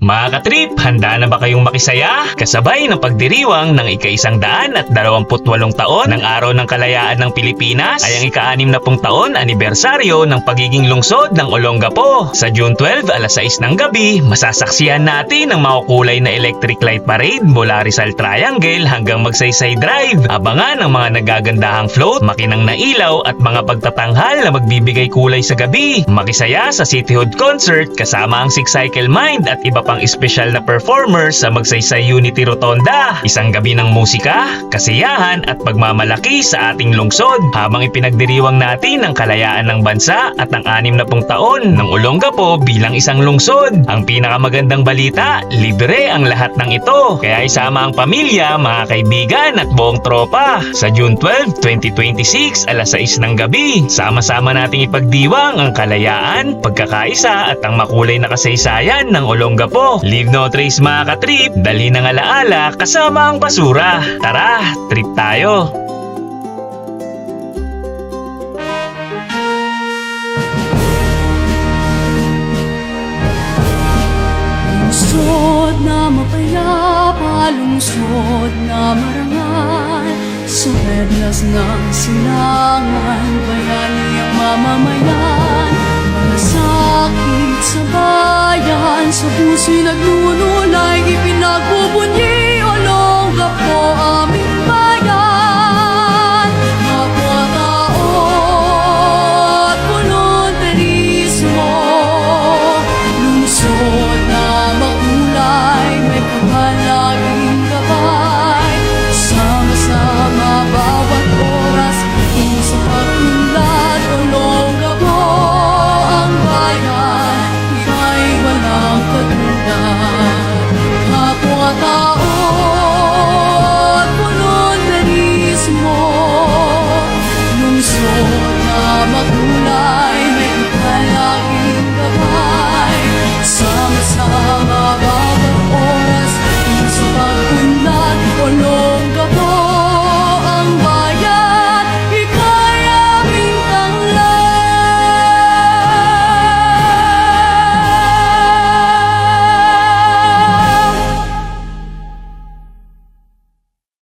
Mga katrip, handa na ba kayong makisaya? Kasabay ng pagdiriwang ng ika-128 taon ng Araw ng Kalayaan ng Pilipinas ay ang ika-60 taon anibersaryo ng pagiging lungsod ng Olongapo. Sa June 12, alas 6 ng gabi, masasaksihan natin ang makukulay na electric light parade mula Rizal Triangle hanggang Magsaysay Drive. Abangan ang mga nagagandahang float, makinang na ilaw at mga pagtatanghal na magbibigay kulay sa gabi. Makisaya sa Cityhood Concert kasama ang Six Cycle Mind at iba pang espesyal na performers sa Magsaysay Unity Rotonda. Isang gabi ng musika, kasiyahan at pagmamalaki sa ating lungsod habang ipinagdiriwang natin ang kalayaan ng bansa at ang 60 taon ng Olongapo bilang isang lungsod. Ang pinakamagandang balita, libre ang lahat ng ito. Kaya isama ang pamilya, mga kaibigan at buong tropa. Sa June 12, 2026, alas 6 ng gabi, sama-sama nating ipagdiwang ang kalayaan, pagkakaisa at ang makulay na kasaysayan ng Olongapo. Leave no trace mga katrip, dali ng alaala kasama ang basura. Tara, trip tayo! Lungsod na mapayapa, lungsod na marangal, sa perlas ng silangan, bayani ang mamamayan. Mga sakit sa bayan, sa puso'y naglululay, ipinagbubunyi Olongapo aming bayan. Kapwa-tao at volunteerismo, lungsod na makulay, may kahalaging gabay. Sama-sama bawat oras, sa pagtulad Olongapo ang bayan, ika'y walang katulad. Kapwa-tao at volunteerismo, lungsod